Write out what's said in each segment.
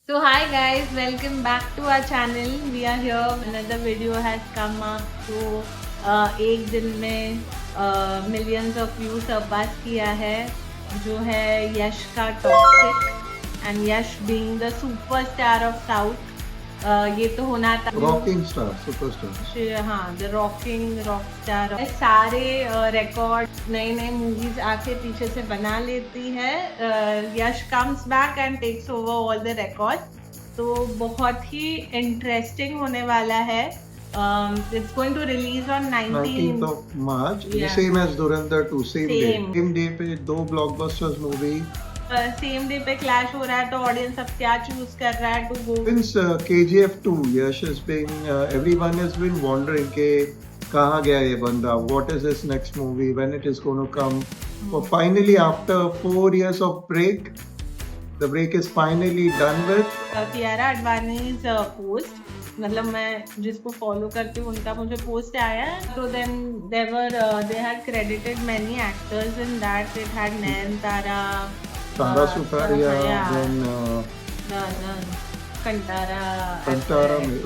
So hi guys, welcome back to our channel. We are here. Another video has come up. So एक दिन में millions of views surpass किया है, जो है यश का Toxic and Yash being the superstar of South. ये तो होना था रॉकिंग स्टार सुपरस्टार। हाँ, द रॉकिंग रॉक स्टार सारे रिकॉर्ड नए नए मूवीज आके पीछे से बना लेती है। Yash comes back and takes over all the record. तो बहुत ही इंटरेस्टिंग होने वाला है। It's going to release on 19th of March, Yeah. same as Dhurandhar 2, same Same. day पे दो blockbusters movie। सेम डे पे क्लैश हो रहा है, तो ऑडियंस अब क्या चूज कर रहा है to go. Since KGF 2, Yash has been, everyone has been wondering के कहाँ गया ये बंदा, what is his next movie, when it is going to come. But finally, after 4 years of break, the break is finally done with. Kiara Advani's post, मतलब मैं जिसको follow करती हूँ उनका मुझे पोस्ट आया। तो then they had credited many actors in that. It had Nayanthara, Tara Sutaria, then Kantara,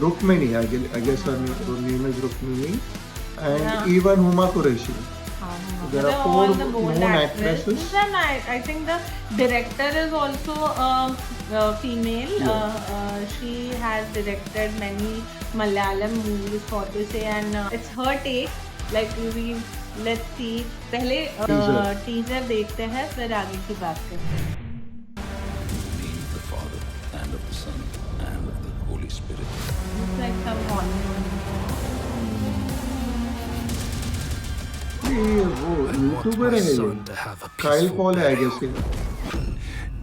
Rukmini, I guess her name is Rukmini, and even Huma Qureshi. There are 4 known actresses. And I think the director is also a female. Yeah. She has directed many Malayalam movies for to say, and it's her take. Like let's see. पहले teaser देखते हैं, फिर आगे की बात करते हैं। name of the Father, and of the Son, and of the Holy Spirit. Looks like some Hollywood. ये वो यूट्यूबर है ये, काइल पॉल है, I guess ये।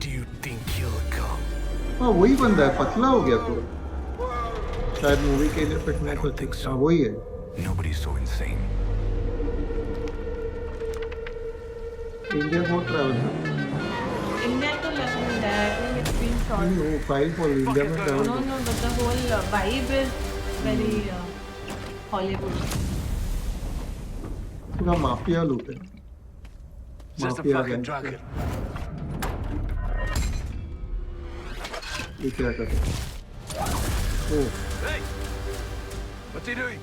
Do you think he'll come? हाँ वही बंदा है, पतला हो गया पूरा, शायद मूवी के लिए फिटनेस होती है। हाँ वही है। Nobody's so insane. इंडिया बहुत ट्रैवल करता India तो लगता है, I think it's been shot. है। वो काइल पॉल इंडिया में travel No, no, but the whole vibe is very Hollywood. पूरा माफिया लुक है, माफिया गैंगस्टर। ये क्या कर रहे हैं? ओह Hey! What's he doing?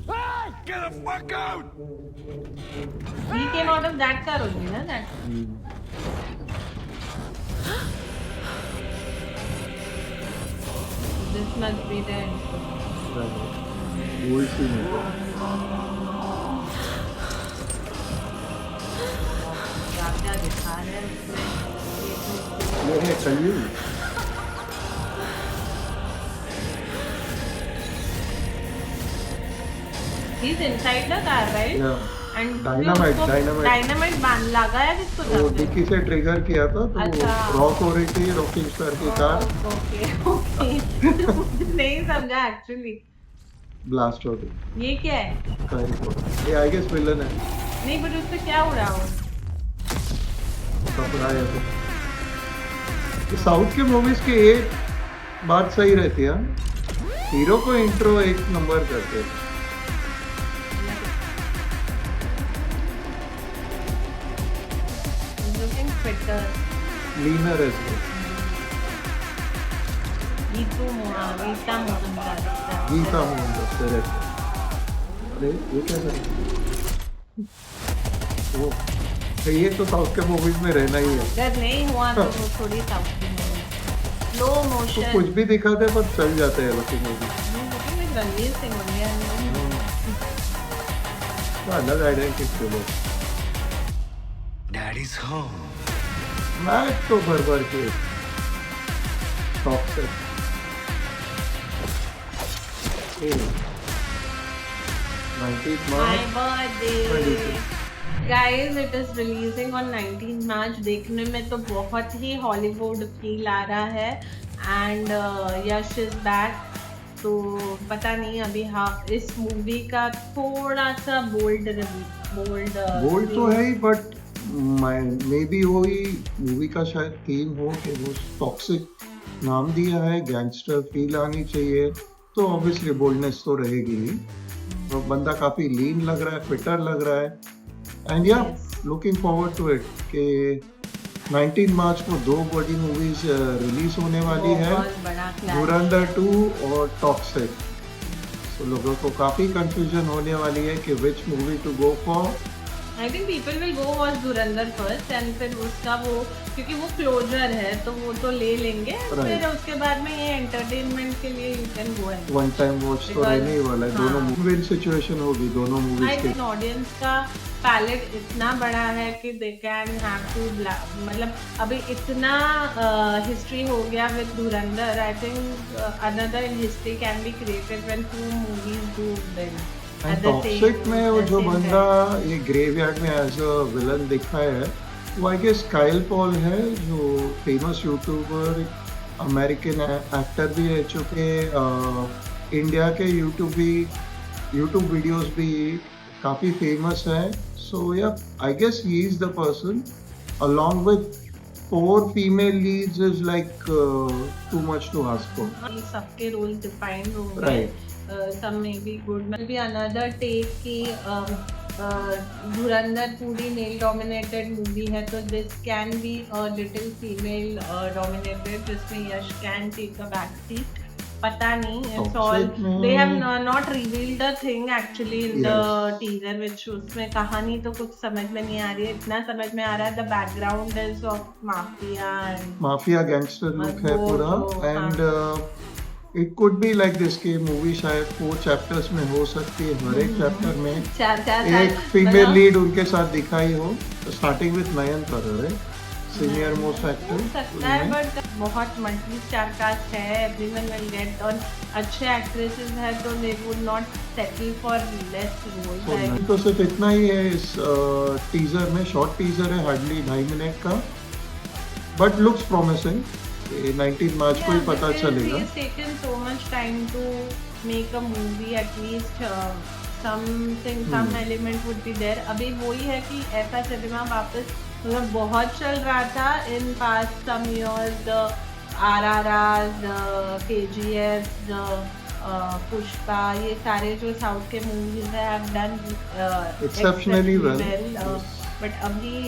Hey! Get the fuck out! He came out of that car only, na? That. This must be the end. Gold scene है। क्या दिखा रहे हैं उसमें? ये है कलयुग। He's inside the car, right? Yeah. And Dynamite, उसको dynamite. डायनामाइट बांध लगाया किसको वो जाके? डिक्की से ट्रिगर किया था, तो अच्छा। रॉक हो रही थी रॉकिंग स्टार की कार, ओके नहीं समझा एक्चुअली। ब्लास्ट हो गई। ये क्या है? काइल पॉल ये आई गेस विलन है। नहीं, बट उससे क्या उड़ा हो? कपड़ा है तो साउथ के मूवीज की एक बात सही रहती है, हीरो को इंट्रो एक नंबर करते हैं। Looking fitter. Leaner as well. Geetha Mohan का गीता मोहन दस डायरेक्टर। अरे ये क्या कर वो तो ये तो साउथ के मूवीज में रहना ही है। अगर नहीं हुआ तो वो थोड़ी साउथ की मूवी स्लो तो मोशन। कुछ भी दिखाते हैं पर चल जाते हैं लोग मूवी। रणवीर सिंह बढ़िया अलग आइडेंटिटी लो। Daddy's home. मैच तो भर भर के टॉप से। 19th My March, birthday 22. guys, it is releasing on 19th March। देखने में तो बहुत ही हॉलीवुड फील आ रहा है एंड यश इज बैक। तो पता नहीं अभी हाँ इस मूवी का थोड़ा सा बोल्ड बोल्ड तो है ही, बट मे बी वही मूवी का शायद थीम हो कि वो टॉक्सिक नाम दिया है, गैंगस्टर फील आनी चाहिए, तो ऑब्वियसली बोल्डनेस तो रहेगी ही। तो बंदा काफी लीन लग रहा है, फिटर लग रहा है, एंड या लुकिंग फॉरवर्ड टू इट कि 19 मार्च को 2 बड़ी मूवीज रिलीज होने वाली है, बहुत बड़ा clash धुरंधर है। 2 और टॉक्सिक। तो लोगों को काफी कंफ्यूजन होने वाली है कि which movie to go for. I think people will go watch Dhurandhar first and फिर उसका वो, क्योंकि वो क्लोजर है तो वो तो ले लेंगे, Right. फिर उसके बाद में ये एंटरटेनमेंट के लिए you can go and one time watch तो Because- रहने ही वाला है, दोनों हाँ। विन सिचुएशन होगी दोनों आई मूवीज थिंक के। ऑडियंस का पैलेट इतना बड़ा है कि दे कैन हैव टू, मतलब अभी इतना हिस्ट्री हो गया विद Dhurandhar. I think another history can be created when two movies do well at the Toxic में वो जो बंदा ये ग्रेवयार्ड में एज अ विलन दिखाया है, वो आई गेस काइल पॉल है, जो फेमस यूट्यूबर, अमेरिकन एक्टर भी है, चूँकि इंडिया के यूट्यूब वीडियोस भी काफ़ी फेमस है। So ya I guess he is the person, along with 4 female leads is like too much to ask for. सबके रोल डिफाइंड होंगे। Right. Some may be good, maybe another take कि धुरंधर पूरी male dominated movie है, तो this can be a little female dominated, जिसमें Yash can take a back seat. पता नहीं, it's all Toxic में- they have not revealed the thing actually in the Yes. Teaser, which उसमें कहानी तो कुछ समझ में नहीं आ रही है। इतना समझ में आ रहा है the background is of mafia and mafia gangster look है वो पूरा, तो, and it could be like this की मूवी शायद 4 चैप्टर्स में हो सकती है, हर एक चैप्टर में चार एक फीमेल लीड उनके साथ दिखाई हो, स्टार्टिंग विद नयनतारा है, सीनियर मोस्ट हो एक्टर। सकता है, बट बहुत मल्टी स्टार कास्ट है, एवरीवन विल गेट, और अच्छे एक्ट्रेसेस है तो they would not settle for less roles. तो सिर्फ इतना ही है इस टीजर में, शॉर्ट टीजर है, हार्डली 2.5 मिनट का, बट लुक्स प्रॉमिसिंग। 19 मार्च को ही पता चलेगा। He's taken so much time to make a movie, at least something, some element would be there. अभी वही है कि ऐसा सिनेमा वापस, मतलब बहुत चल रहा था in past some years, the RRRs, the KGF, the Pushpa, ये सारे जो साउथ के मूवीज है have done Exceptionally well. But अभी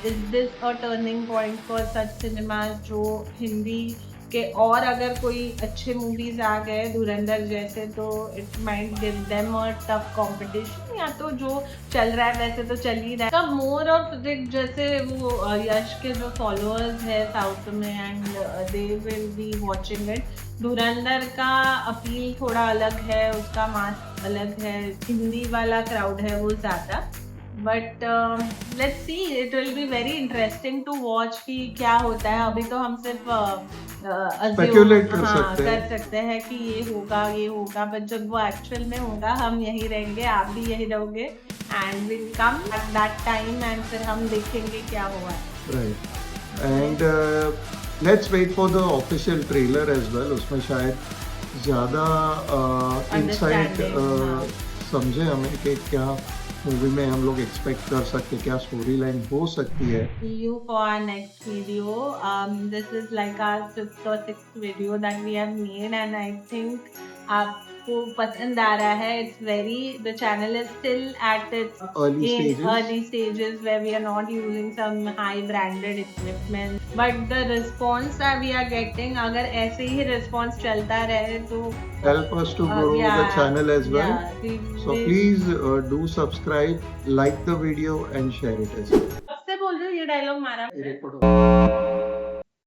is this a turning point for such cinemas जो हिंदी के, और अगर कोई अच्छे मूवीज आ गए धुरंधर जैसे, तो it might give them a tough competition, या तो जो चल रहा है वैसे तो चल ही रहा है। मोर ऑफ इट, जैसे वो यश के जो फॉलोअर्स है साउथ में, and they will be watching it. धुरंधर का अपील थोड़ा अलग है, उसका मास अलग है, हिंदी वाला क्राउड है वो ज़्यादा। But let's see, it will be very interesting to watch कि क्या होता है। अभी तो हम सिर्फ Speculate कर सकते हैं। कि ये होगा, बट जब वो एक्चुअल में होगा, हम यही रहेंगे, आप भी यही रहोगे, and will come at that time, and फिर हम देखेंगे क्या हुआ है। Right, and let's wait for the official trailer as well. उसमें शायद ज़्यादा इनसाइट Understanding, हाँ। समझे हमें कि क्या मूवी में हम लोग एक्सपेक्ट कर सकते, क्या स्टोरी लाइन हो सकती है। See you for our next video. This is like our 5th or 6th video that we have made, and I think आपको पसंद आ रहा है। It's very, the channel is still at its early stages where we are not using some high branded equipment, but the response that we are getting, अगर ऐसे ही response चलता रहे तो Help us to grow the channel as well. So please do subscribe, like the video and share it as well. कब से बोल रहे हो ये डायलॉग मारा?